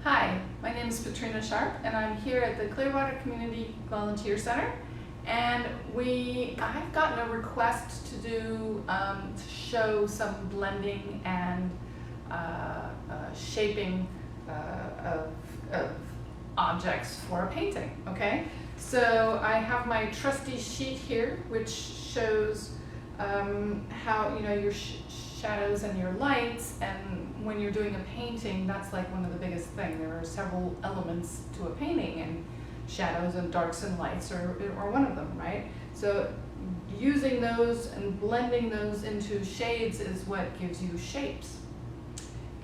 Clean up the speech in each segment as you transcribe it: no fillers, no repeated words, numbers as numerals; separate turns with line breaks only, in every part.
Hi, my name is Petrina and I'm here at the Clearwater Community Volunteer Center, and I've gotten a request to to show some blending and shaping of objects for a painting. Okay, so I have my trusty sheet here, which shows how your shadows and your lights, and when you're doing a painting, that's like one of the biggest things. There are several elements to a painting, and shadows and darks and lights are one of them, right? So using those and blending those into shades is what gives you shapes.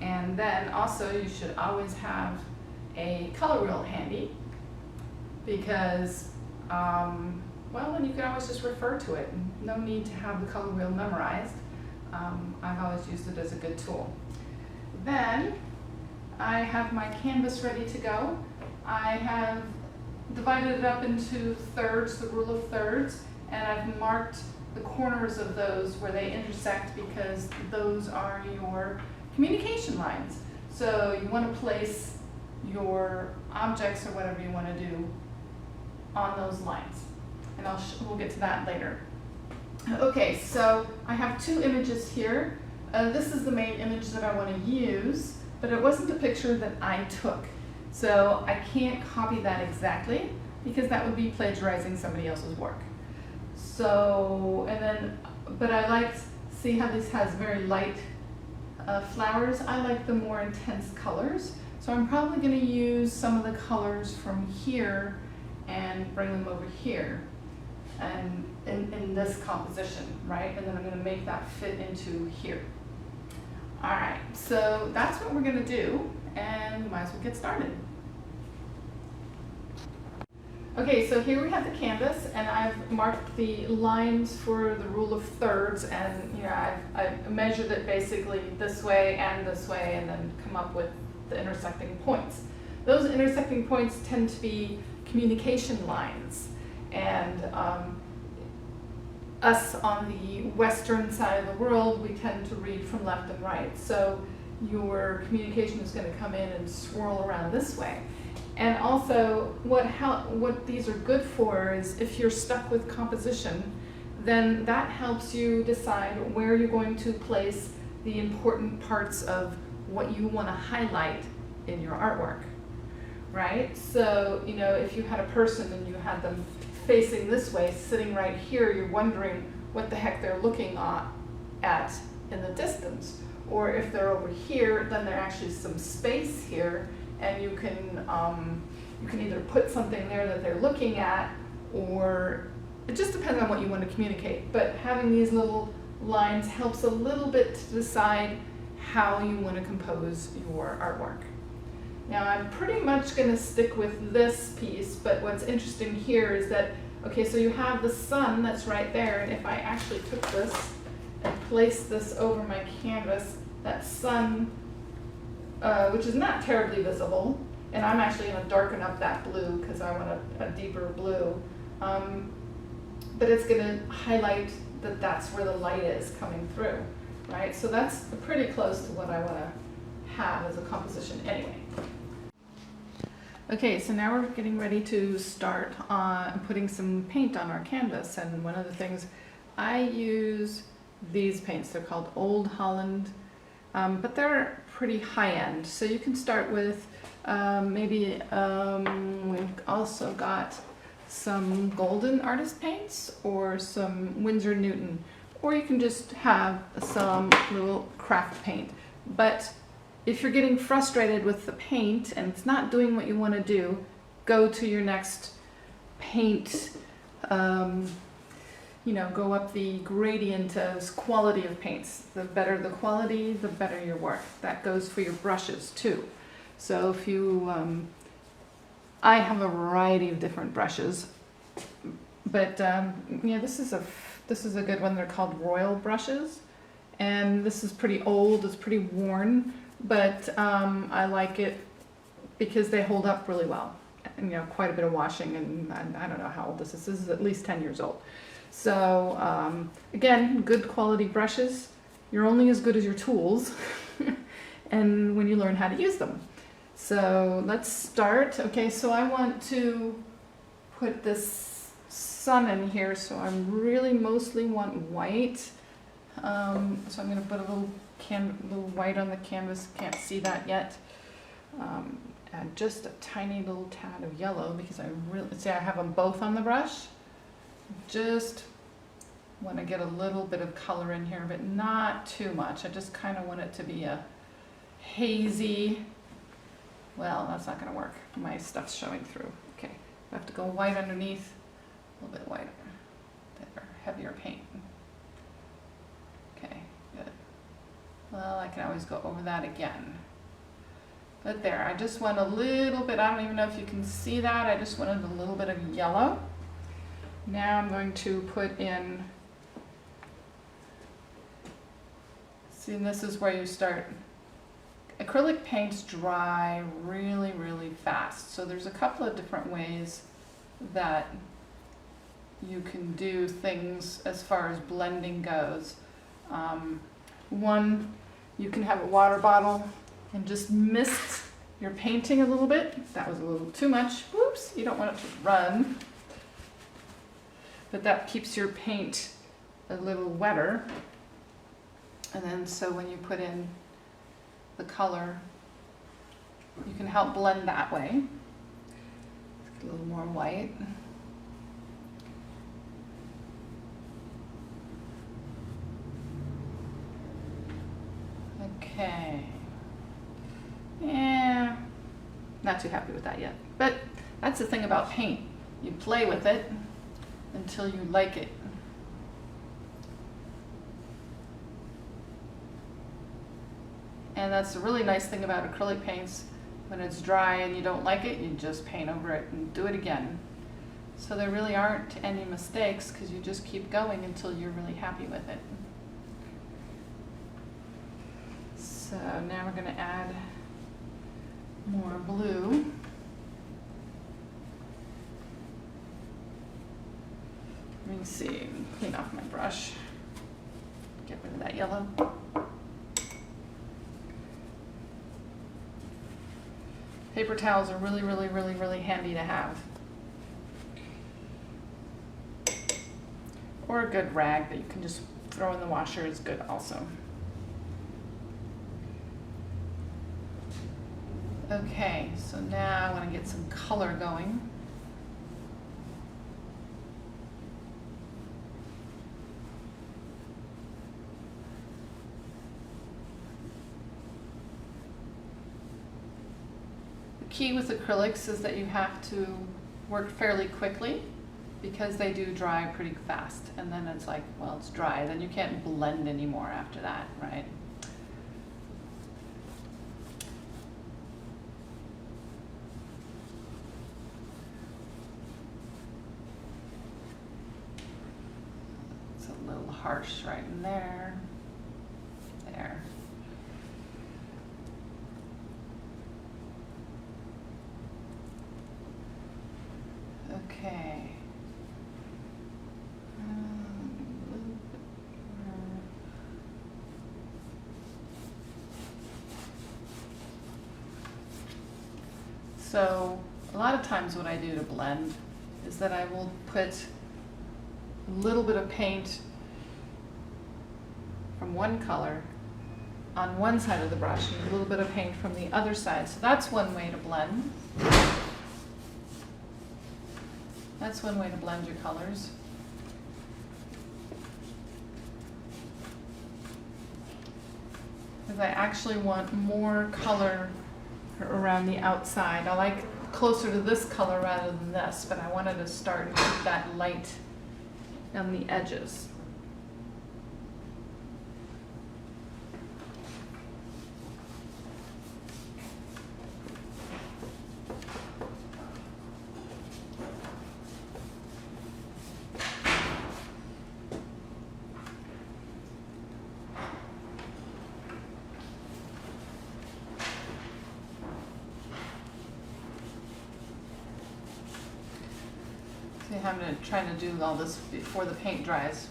And then also you should always have a color wheel handy, because well, then you can always just refer to it. No need to have the color wheel memorized. I've always used it as a good tool. Then I have my canvas ready to go. I have divided it up into thirds, the rule of thirds, and I've marked the corners of those where they intersect, because those are your communication lines. So you want to place your objects or whatever you want to do on those lines, and we'll get to that later. Okay, so I have two images here. This is the main image that I want to use, but it wasn't a picture that I took. So I can't copy that exactly, because that would be plagiarizing somebody else's work. So, but I like, see how this has very light flowers? I like the more intense colors. So I'm probably going to use some of the colors from here and bring them over here, and in this composition, right? And then I'm going to make that fit into here. All right, so that's what we're going to do, and we might as well get started. Okay, so here we have the canvas, and I've marked the lines for the rule of thirds, and I've measured it basically this way, and then come up with the intersecting points. Those intersecting points tend to be communication lines, and us on the western side of the world, we tend to read from left and right. So your communication is going to come in and swirl around this way. And also what these are good for is if you're stuck with composition, then that helps you decide where you're going to place the important parts of what you want to highlight in your artwork, right? So, if you had a person and you had them facing this way, sitting right here, you're wondering what the heck they're looking at in the distance. Or if they're over here, then there's actually some space here, and you can either put something there that they're looking at, or it just depends on what you want to communicate. But having these little lines helps a little bit to decide how you want to compose your artwork. Now I'm pretty much going to stick with this piece, but what's interesting here is that, okay, so you have the sun that's right there, and if I actually took this and placed this over my canvas, that sun, which is not terribly visible, and I'm actually going to darken up that blue because I want a deeper blue, but it's going to highlight that that's where the light is coming through, right? So that's pretty close to what I want to have as a composition anyway. Okay, so now we're getting ready to start on putting some paint on our canvas, and one of the things I use, these paints, they're called Old Holland, but they're pretty high-end. So you can start with we've also got some Golden Artist paints, or some Winsor Newton, or you can just have some little craft paint. But if you're getting frustrated with the paint and it's not doing what you want to do, go to your next paint, go up the gradient of quality of paints. The better the quality, the better your work. That goes for your brushes too. So if you, I have a variety of different brushes, but this is a good one. They're called Royal brushes, and this is pretty old, it's pretty worn, but I like it because they hold up really well. Quite a bit of washing, and I don't know how old this is. This is at least 10 years old. So again, good quality brushes. You're only as good as your tools and when you learn how to use them. So let's start. Okay, so I want to put this sun in here, so I really mostly want white. So I'm going to put a little white on the canvas. Can't see that yet. And just a tiny little tad of yellow because I have them both on the brush. Just want to get a little bit of color in here, but not too much. I just kind of want it to be a hazy, well, that's not going to work. My stuff's showing through. Okay, I have to go white underneath, a little bit whiter, there, heavier paint. Okay, good. Well, I can always go over that again. But there, I just want a little bit, I don't even know if you can see that, I just wanted a little bit of yellow. Now I'm going to put in, see, and this is where you start. Acrylic paints dry really, really fast. So there's a couple of different ways that you can do things as far as blending goes. One, you can have a water bottle and just mist your painting a little bit. That was a little too much. Whoops, you don't want it to run. But that keeps your paint a little wetter. And then so when you put in the color, you can help blend that way. Get a little more white. Okay. Yeah, not too happy with that yet. But that's the thing about paint. You play with it until you like it. And that's the really nice thing about acrylic paints. When it's dry and you don't like it, you just paint over it and do it again. So there really aren't any mistakes because you just keep going until you're really happy with it. So now we're going to add more blue. Let me see, clean off my brush. Get rid of that yellow. Paper towels are really, really, really, really handy to have. Or a good rag that you can just throw in the washer is good also. Okay, so now I want to get some color going. The key with acrylics is that you have to work fairly quickly because they do dry pretty fast, and then it's like, well, it's dry, then you can't blend anymore after that, right? It's a little harsh right in there. There. Okay. So a lot of times what I do to blend is that I will put a little bit of paint from one color on one side of the brush and a little bit of paint from the other side. So that's one way to blend. That's one way to blend your colors. Because I actually want more color around the outside. I like closer to this color rather than this, but I wanted to start with that light on the edges. I'm trying to do all this before the paint dries.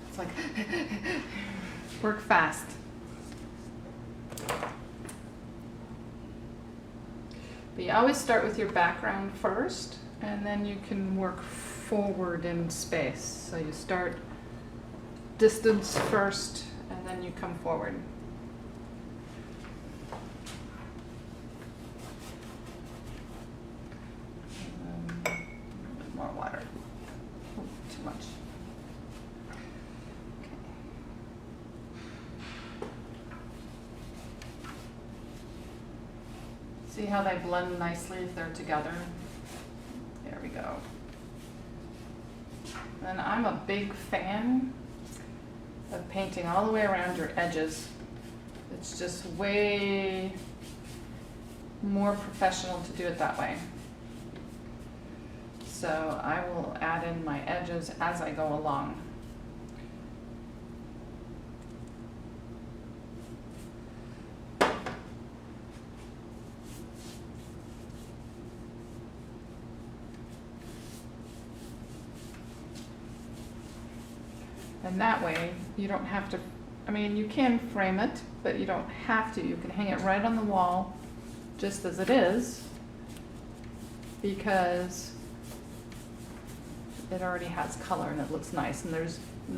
It's like, work fast. But you always start with your background first, and then you can work forward in space. So you start distance first, and then you come forward. A little bit more water. Oh, too much. See how they blend nicely if they're together? There we go. And I'm a big fan of painting all the way around your edges. It's just way more professional to do it that way. So I will add in my edges as I go along. And that way, you don't have to, I mean, you can frame it, but you don't have to. You can hang it right on the wall, just as it is, because it already has color and it looks nice, and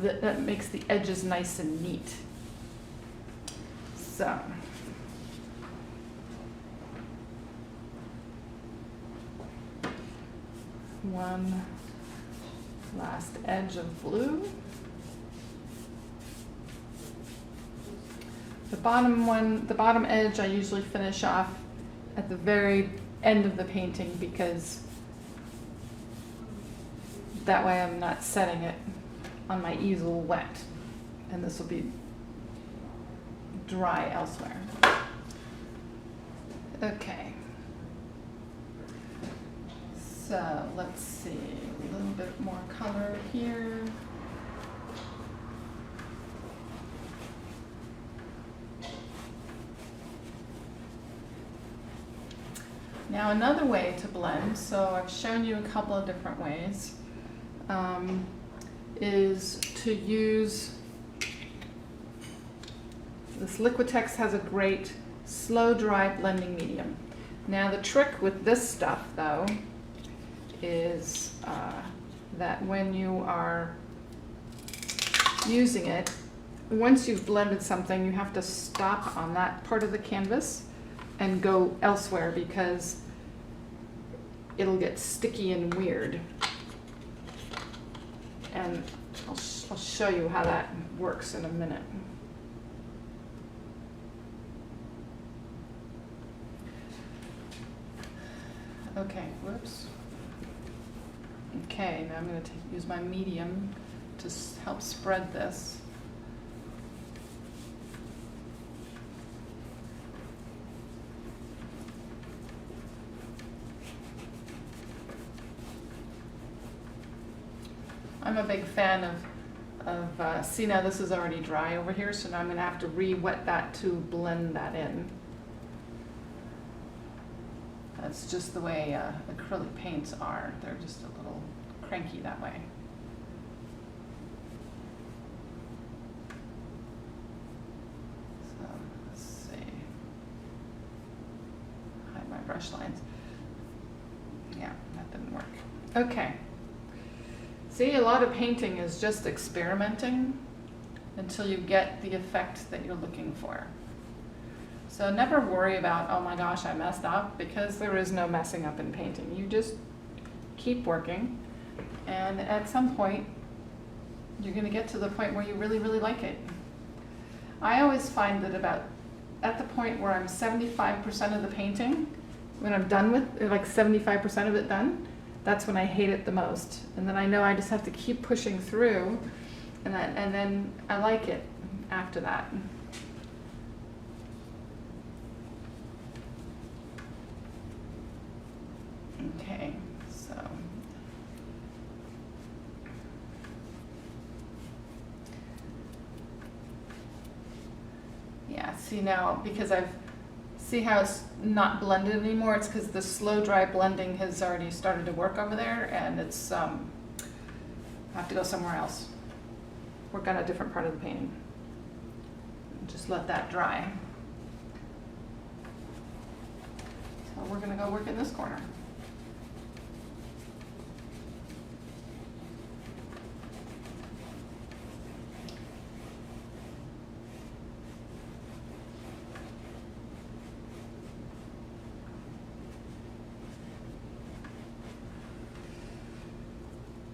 that makes the edges nice and neat. So. One last edge of blue. The bottom edge I usually finish off at the very end of the painting, because that way I'm not setting it on my easel wet, and this will be dry elsewhere. Okay. So let's see, a little bit more color here. Now another way to blend, so I've shown you a couple of different ways, is to use, this Liquitex has a great slow dry blending medium. Now the trick with this stuff though is that when you are using it, once you've blended something, you have to stop on that part of the canvas and go elsewhere, because it'll get sticky and weird. And I'll show you how that works in a minute. Okay, whoops. Okay, now I'm going to use my medium to help spread this. I'm a big fan of see, now this is already dry over here, so now I'm going to have to re-wet that to blend that in. That's just the way acrylic paints are. They're just a little cranky that way. So let's see. Hide my brush lines. Yeah, that didn't work. Okay. See, a lot of painting is just experimenting until you get the effect that you're looking for. So never worry about, oh my gosh, I messed up, because there is no messing up in painting. You just keep working, and at some point, you're going to get to the point where you really, really like it. I always find that at the point where I'm 75% of the painting, when I'm done with, like 75% of it done, that's when I hate it the most. And then I know I just have to keep pushing through, and then I like it after that. Okay, so yeah, see now, because see how it's not blended anymore? It's because the slow dry blending has already started to work over there, and it's I have to go somewhere else. Work on a different part of the painting. Just let that dry. So we're gonna go work in this corner.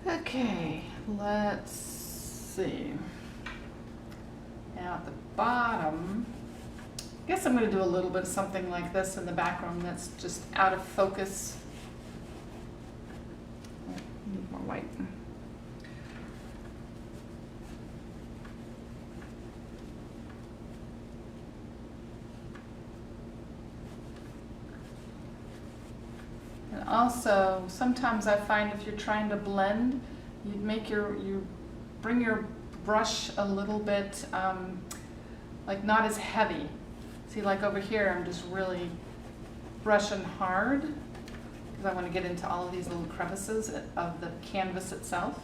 Okay, let's see. Now at the bottom, I guess I'm going to do a little bit of something like this in the background that's just out of focus. Oh, need more white. And also, sometimes I find if you're trying to blend, you bring your brush a little bit, like not as heavy. See, like over here, I'm just really brushing hard because I want to get into all of these little crevices of the canvas itself.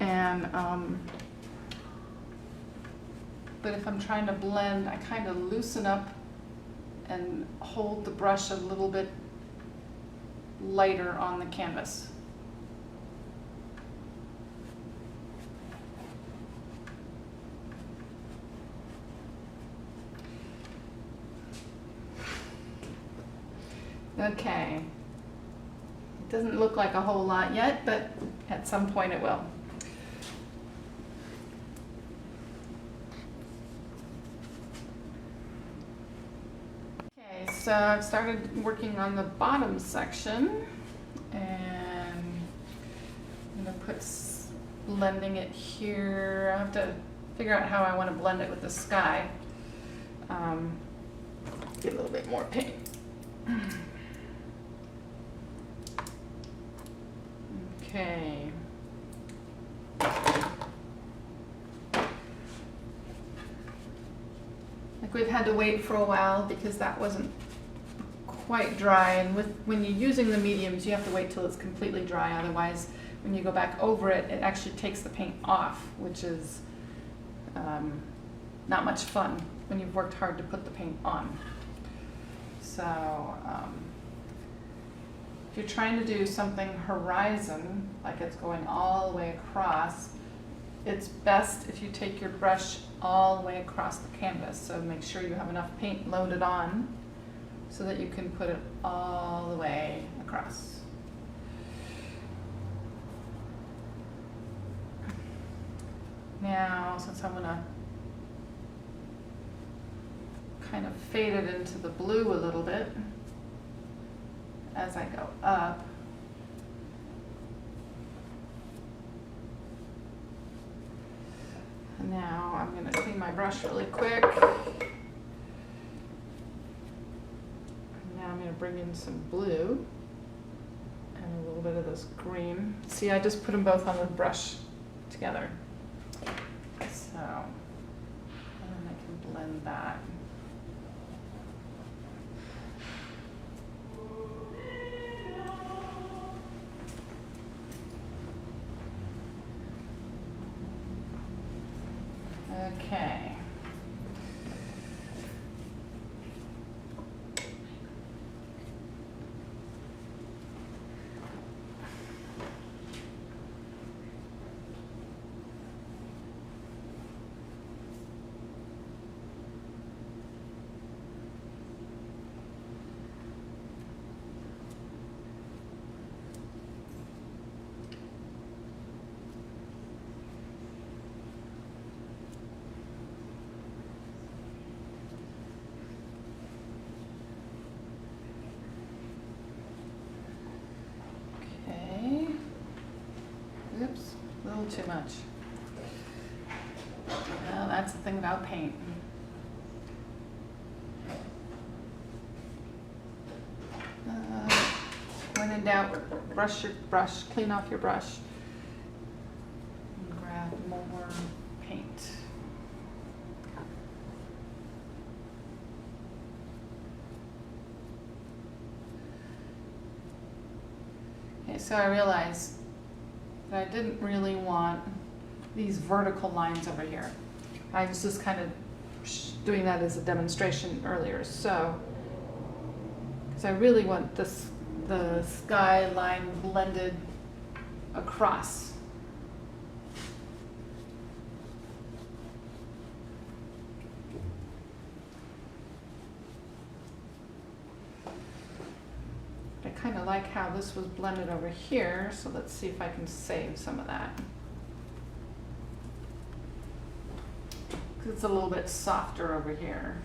And, but if I'm trying to blend, I kind of loosen up and hold the brush a little bit lighter on the canvas. Okay, it doesn't look like a whole lot yet, but at some point it will. Okay, so I've started working on the bottom section, and I'm going to put blending it here. I have to figure out how I want to blend it with the sky. Get a little bit more paint. Okay. Like we've had to wait for a while because that wasn't quite dry, and when you're using the mediums you have to wait till it's completely dry, otherwise when you go back over it, it actually takes the paint off, which is not much fun when you've worked hard to put the paint on. So if you're trying to do something horizon, like it's going all the way across, it's best if you take your brush all the way across the canvas. So make sure you have enough paint loaded on so that you can put it all the way across. Now, since I'm gonna kind of fade it into the blue a little bit as I go up. And now I'm going to clean my brush really quick. And now I'm going to bring in some blue and a little bit of this green. See, I just put them both on the brush together. So, and then I can blend that. Okay. Oops, a little too much. Well, that's the thing about paint. When in doubt, brush your brush, clean off your brush, and grab more paint. Okay, so I realized that I didn't really want these vertical lines over here. I was just kind of doing that as a demonstration earlier. So because I really want this, the skyline blended across. I kind of like how this was blended over here, so let's see if I can save some of that. Because it's a little bit softer over here.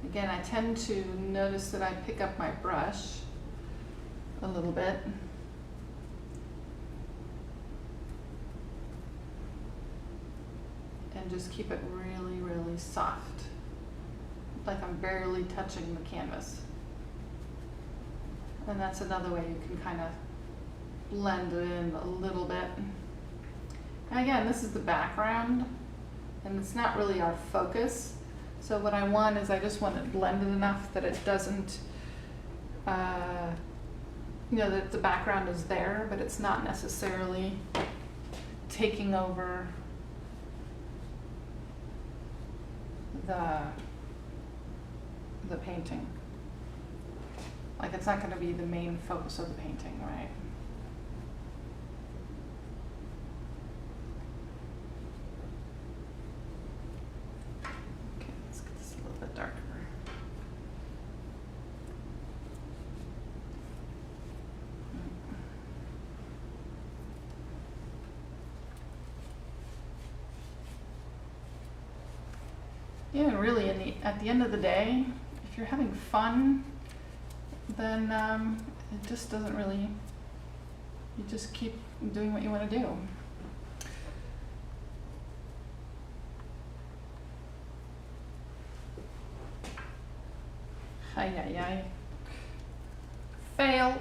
Again, I tend to notice that I pick up my brush a little bit. And just keep it really, really soft. Like I'm barely touching the canvas. And that's another way you can kind of blend it in a little bit. And again, this is the background, and it's not really our focus. So what I want is I just want it blended enough that it doesn't, you know, that the background is there, but it's not necessarily taking over the painting. Like it's not going to be the main focus of the painting, right? Okay, let's get this a little bit darker. Yeah, and really, at the end of the day, if you're having fun, then it just doesn't really, you just keep doing what you want to do. Ay, ay, ay. Fail.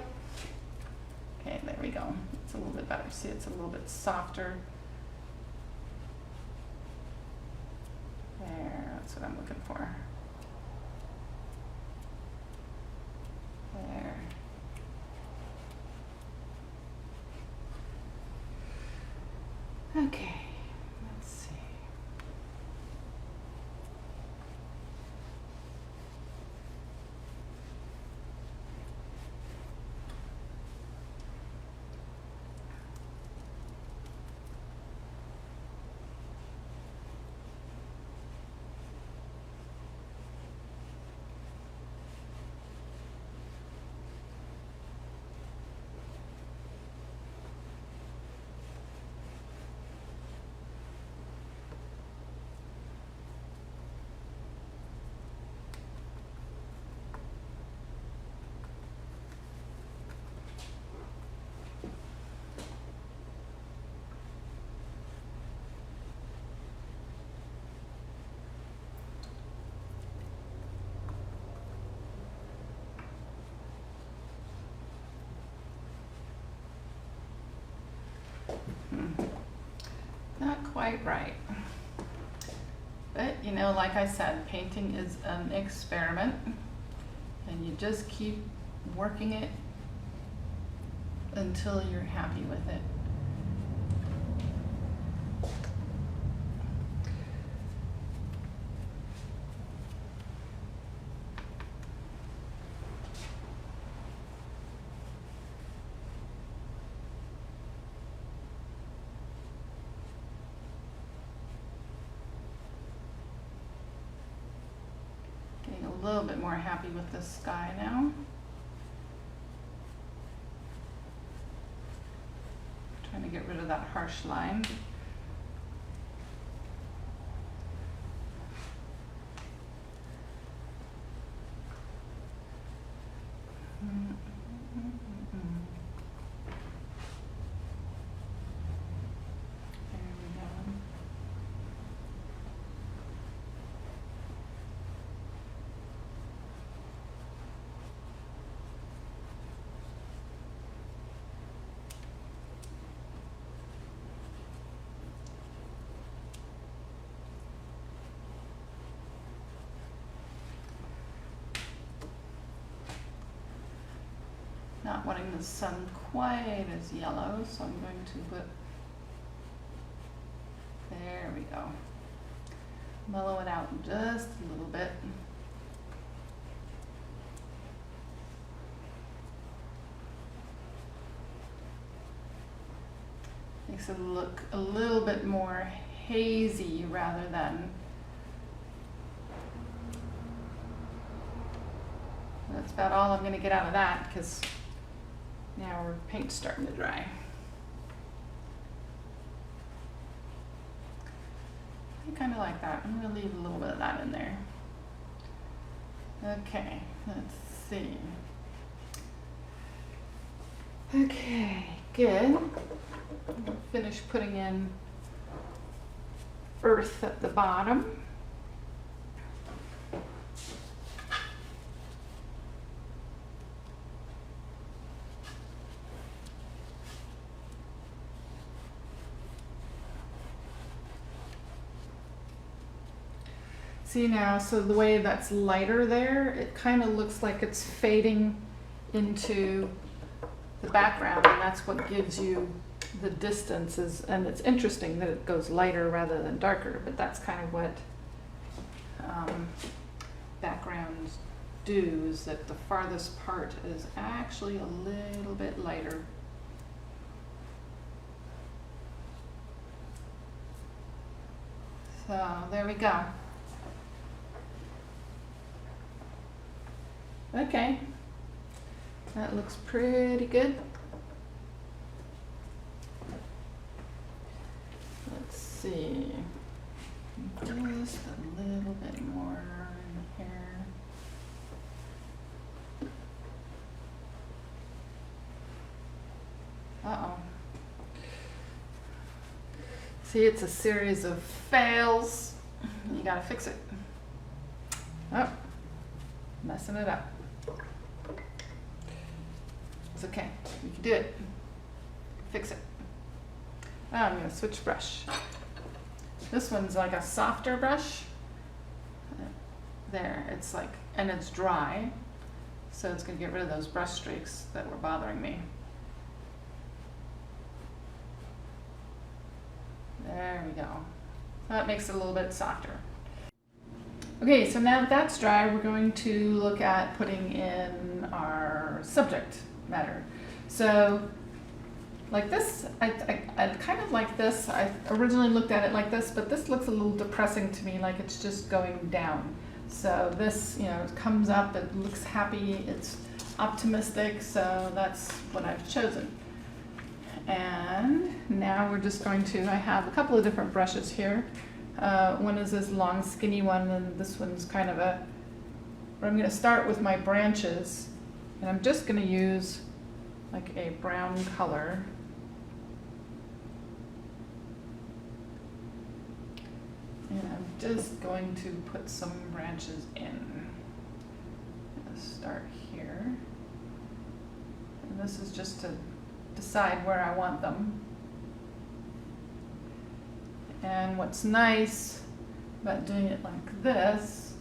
Okay, there we go. It's a little bit better. See, it's a little bit softer. There, that's what I'm looking for. There. Okay, let's see. Not quite right. But, you know, like I said, painting is an experiment, and you just keep working it until you're happy with it. A little bit more happy with the sky now. Trying to get rid of that harsh line. Not wanting the sun quite as yellow, so I'm going to put There we go. Mellow it out just a little bit. Makes it look a little bit more hazy rather than. That's about all I'm going to get out of that because now our paint's starting to dry. I kind of like that. I'm going to leave a little bit of that in there. Okay, let's see. Okay, good. I'll finish putting in earth at the bottom. See now, so the way that's lighter there, it kind of looks like it's fading into the background, and that's what gives you the distances. And it's interesting that it goes lighter rather than darker, but that's kind of what backgrounds do, is that the farthest part is actually a little bit lighter. So there we go. Okay, that looks pretty good. Let's see, just a little bit more in here. Uh-oh. See, it's a series of fails. You gotta fix it. Oh, messing it up. It's okay, you can do it. Fix it. Oh, I'm gonna switch brush. This one's like a softer brush. There, it's like, and it's dry. So it's gonna get rid of those brush streaks that were bothering me. There we go. That makes it a little bit softer. Okay, so now that that's dry, we're going to look at putting in our subject matter. So like this, I kind of like this. I originally looked at it like this, but this looks a little depressing to me, like it's just going down. So this, you know, it comes up, it looks happy, it's optimistic, so that's what I've chosen. And now we're just going to, I have a couple of different brushes here. One is this long skinny one, and this one's kind of a, where I'm going to start with my branches, and I'm just going to use like a brown color. And I'm just going to put some branches in. I'm going to start here. And this is just to decide where I want them. And what's nice about doing it like this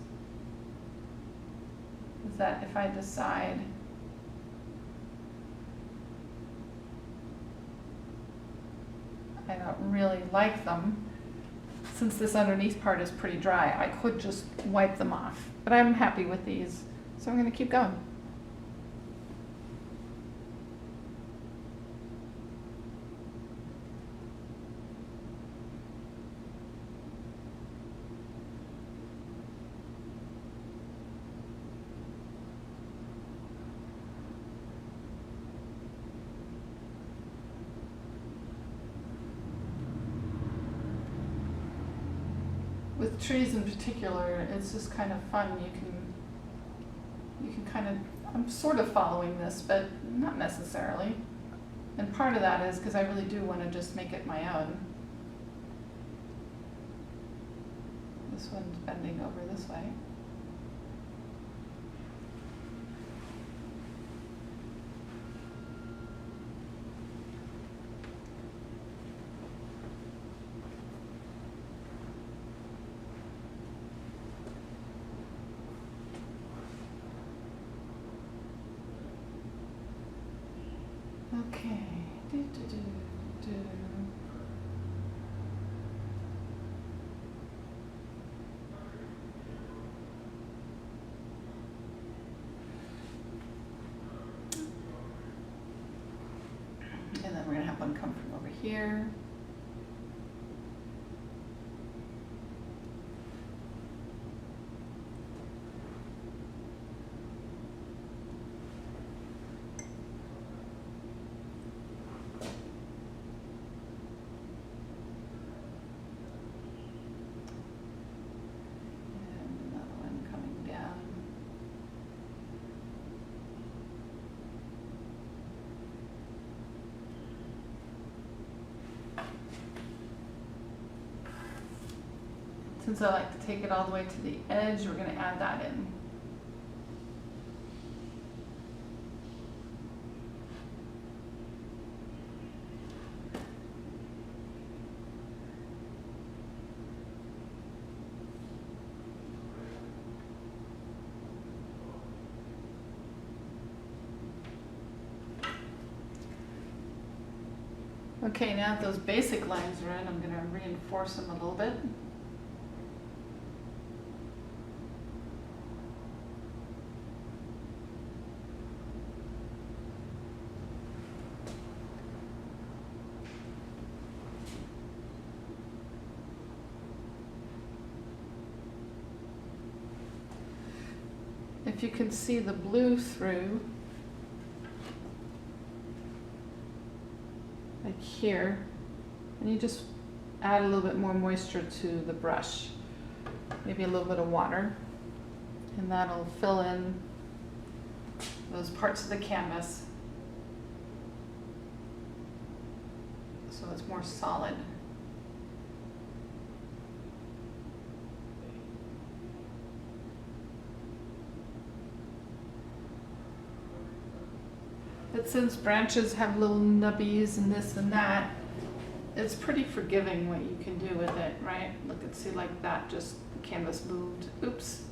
is that if I decide I don't really like them, since this underneath part is pretty dry, I could just wipe them off. But I'm happy with these, so I'm going to keep going. With trees in particular, it's just kind of fun. You can kind of, I'm sort of following this, but not necessarily. And part of that is because I really do want to just make it my own. This one's bending over this way. Okay. have one come from over here. Since I like to take it all the way to the edge, we're going to add that in. Okay, now that those basic lines are in, I'm going to reinforce them a little bit. If you can see the blue through, like here, and you just add a little bit more moisture to the brush, maybe a little bit of water, and that'll fill in those parts of the canvas so it's more solid. But since branches have little nubbies and this and that, it's pretty forgiving what you can do with it, right? Look and see, like that, just the canvas moved. Oops.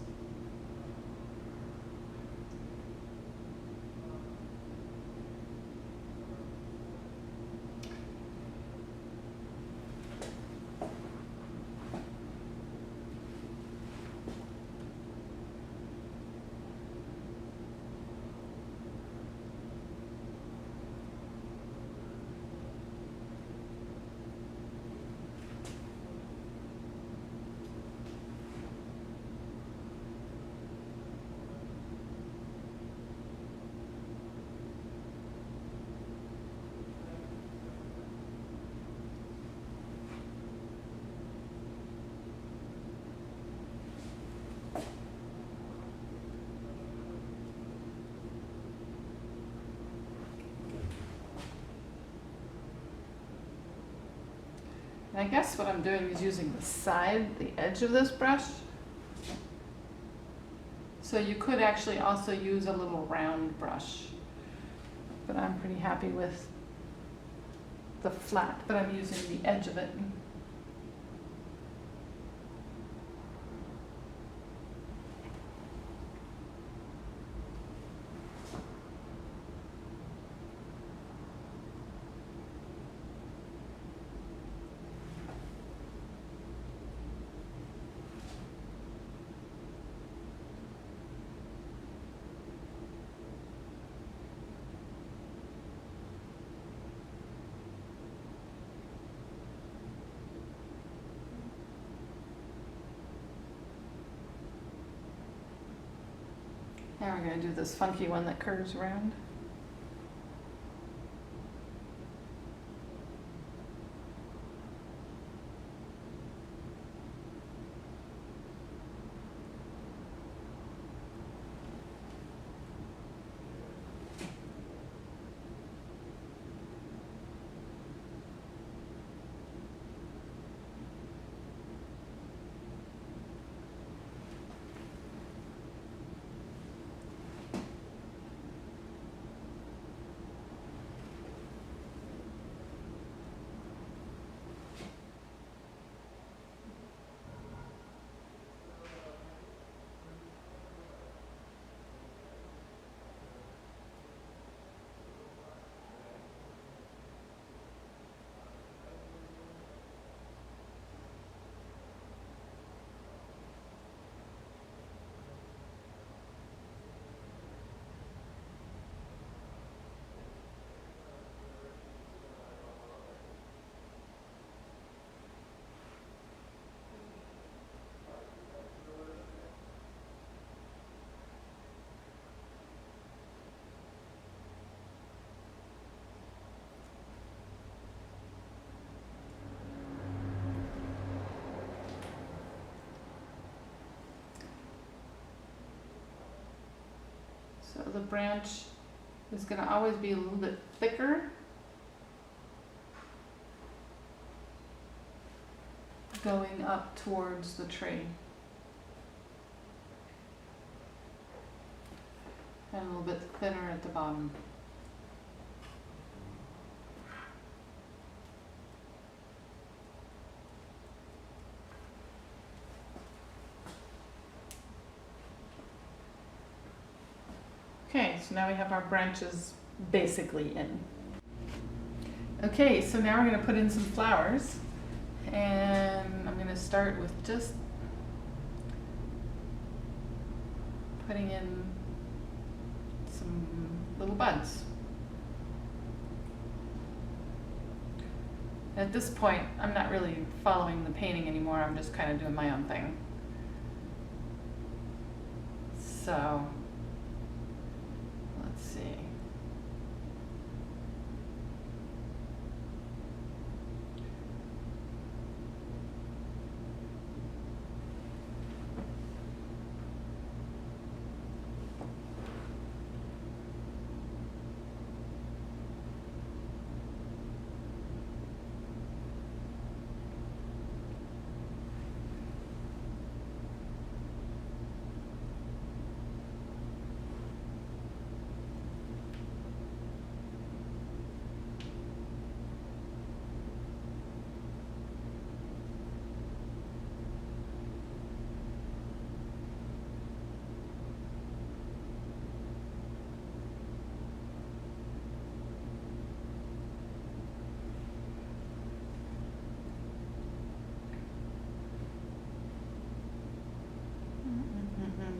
And I guess what I'm doing is using the side, the edge of this brush. So you could actually also use a little round brush, but I'm pretty happy with the flat, but I'm using the edge of it. Now we're going to do this funky one that curves around. So the branch is going to always be a little bit thicker, going up towards the tree. And a little bit thinner at the bottom. Okay, so now we have our branches basically in. Okay, so now we're going to put in some flowers, and I'm going to start with just putting in some little buds. At this point, I'm not really following the painting anymore, I'm just kind of doing my own thing. So, let's see.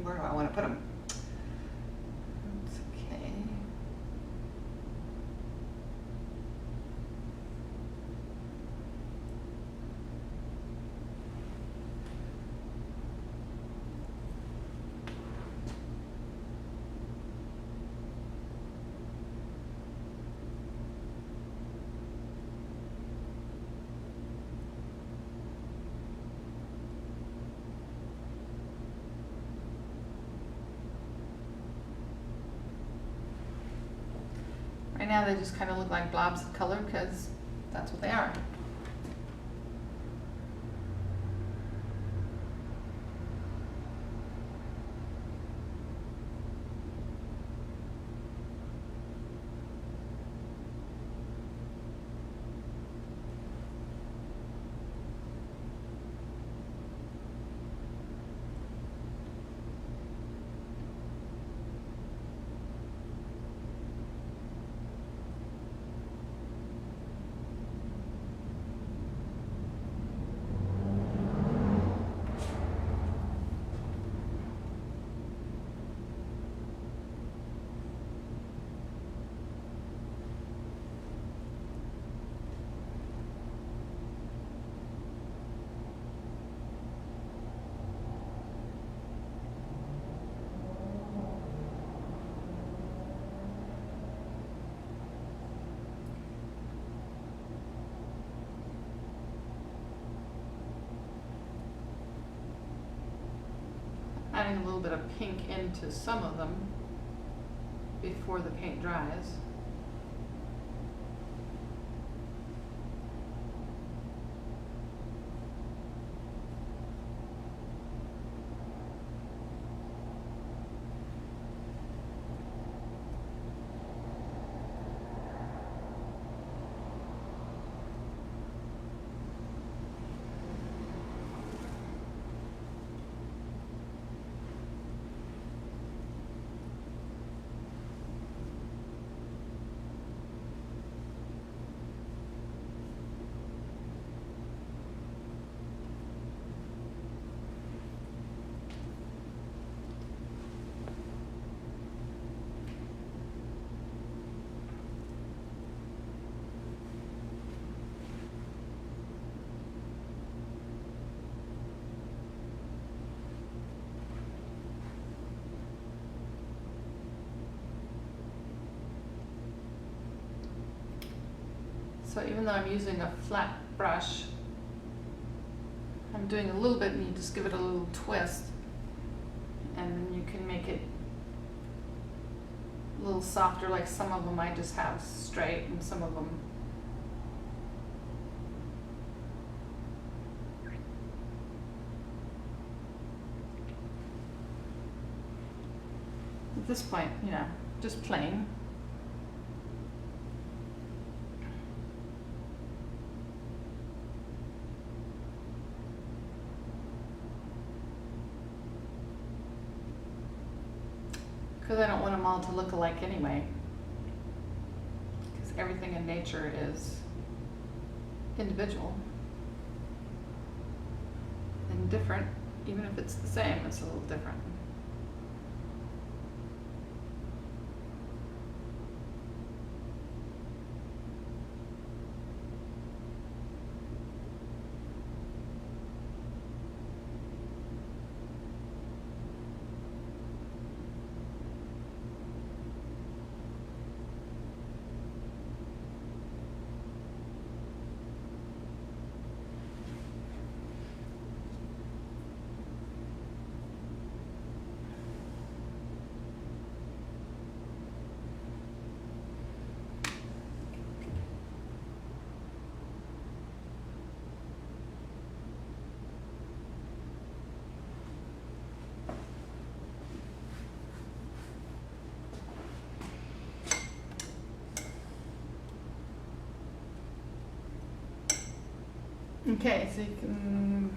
Where do I want to put them? That's okay. Right now they just kind of look like blobs of color because that's what they are. Adding a little bit of pink into some of them before the paint dries. So even though I'm using a flat brush, I'm doing a little bit and you just give it a little twist and then you can make it little softer, like some of them I just have straight and some of them. At this point, you know, just plain. Because I don't want them all to look alike anyway. Because everything in nature is individual and different. Even if it's the same, it's a little different. Okay, so you can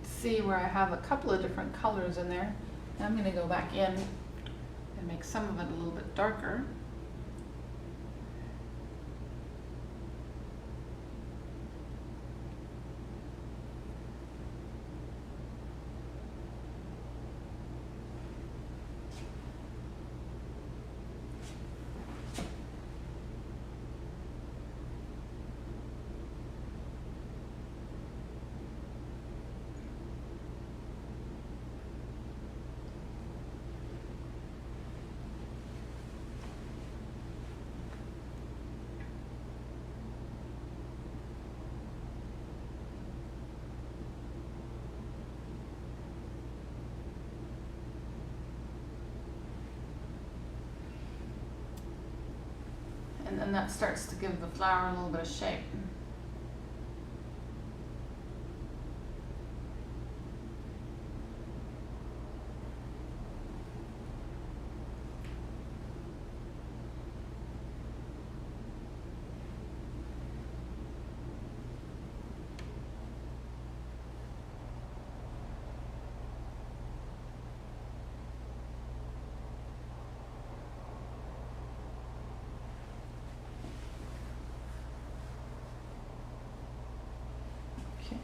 see where I have a couple of different colors in there. Now I'm going to go back in and make some of it a little bit darker. And then that starts to give the flower a little bit of shape.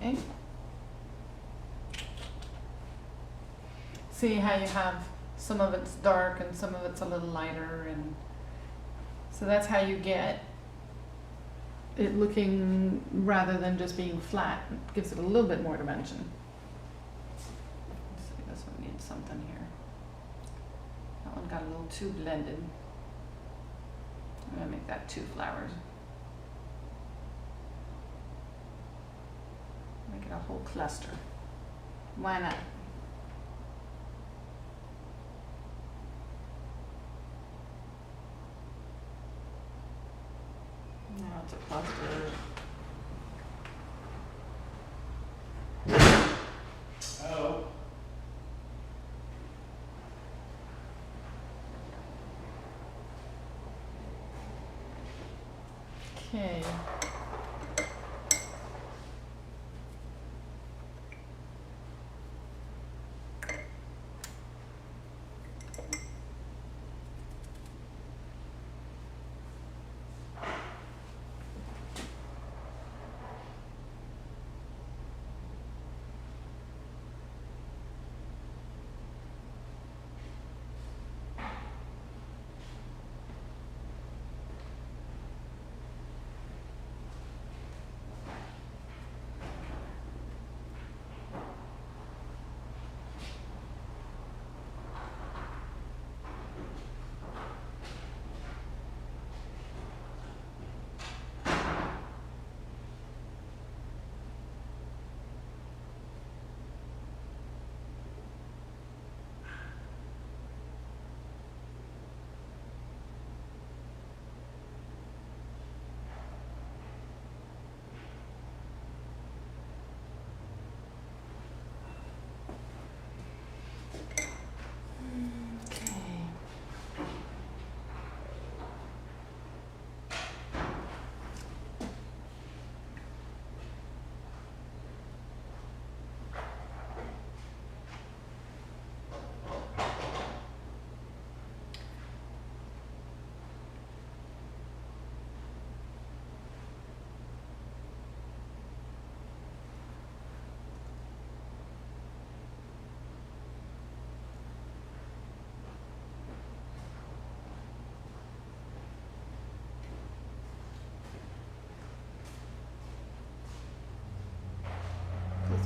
Okay. See how you have some of it's dark and some of it's a little lighter, and so that's how you get it looking, rather than just being flat, it gives it a little bit more dimension. Let's see, this one needs something here. That one got a little too blended. I'm gonna make that 2 flowers. Make it a whole cluster. Why not? Now it's a cluster.
Oh.
Okay.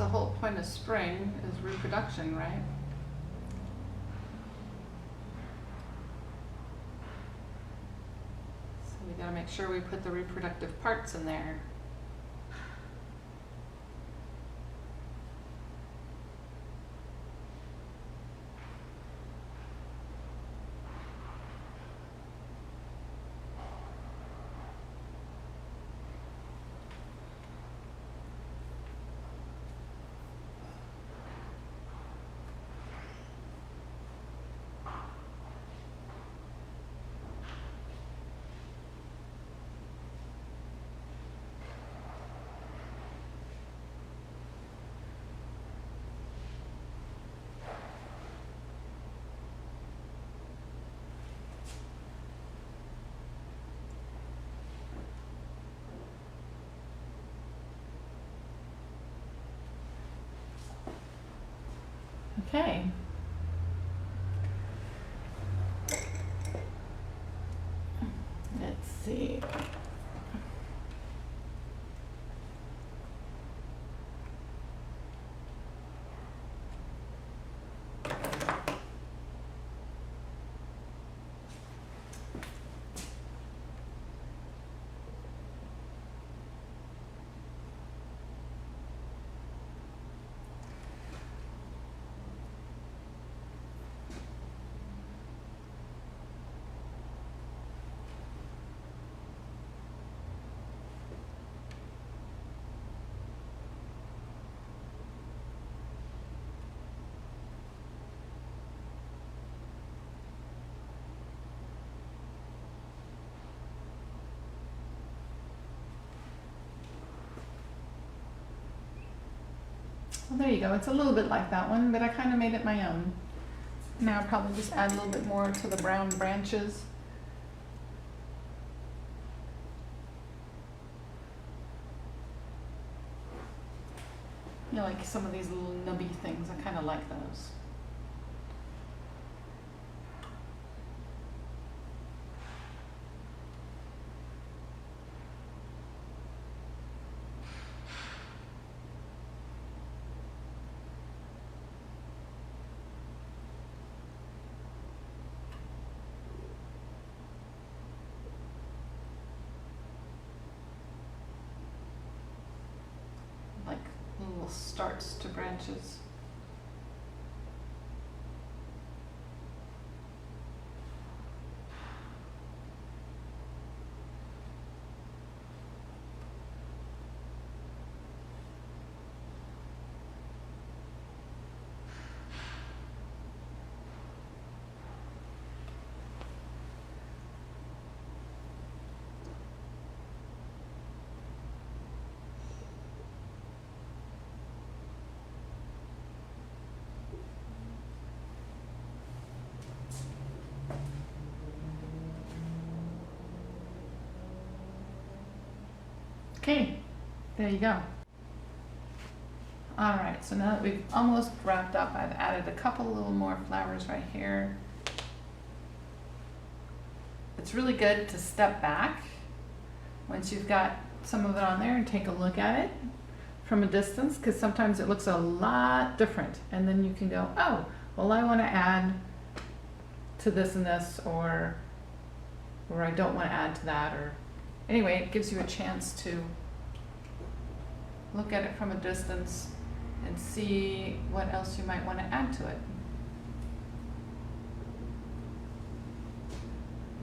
the whole point of spring is reproduction, right? So we gotta make sure we put the reproductive parts in there. Okay. Let's see. Well, there you go. It's a little bit like that one, but I kind of made it my own. Now I'll probably just add a little bit more to the brown branches. You know, like some of these little nubby things, I kind of like those. Like little starts to branches. Okay, there you go. All right, so now that we've almost wrapped up, I've added a couple little more flowers right here. It's really good to step back once you've got some of it on there and take a look at it from a distance, because sometimes it looks a lot different. And then you can go, oh, well, I want to add to this and this, or I don't want to add to that, or anyway, it gives you a chance to look at it from a distance and see what else you might want to add to it.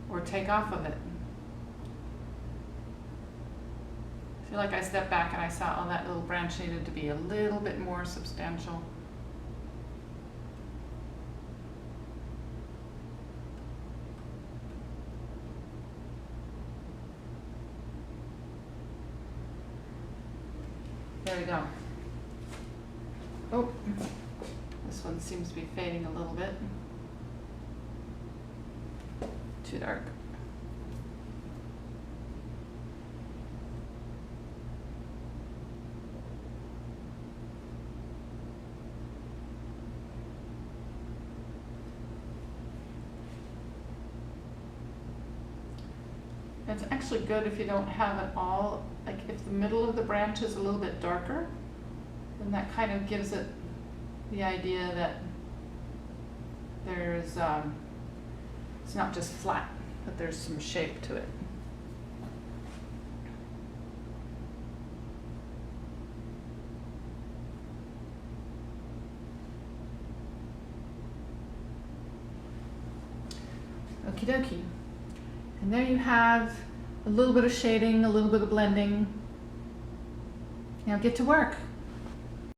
Or take off of it. I feel like I stepped back and I saw, oh, that little branch needed to be a little bit more substantial. There we go. Oh, this one seems to be fading a little bit. Too dark. It's actually good if you don't have it all, like if the middle of the branch is a little bit darker, then that kind of gives it the idea that there's, it's not just flat, but there's some shape to it. Okie dokie. And there you have a little bit of shading, a little bit of blending. Now get to work.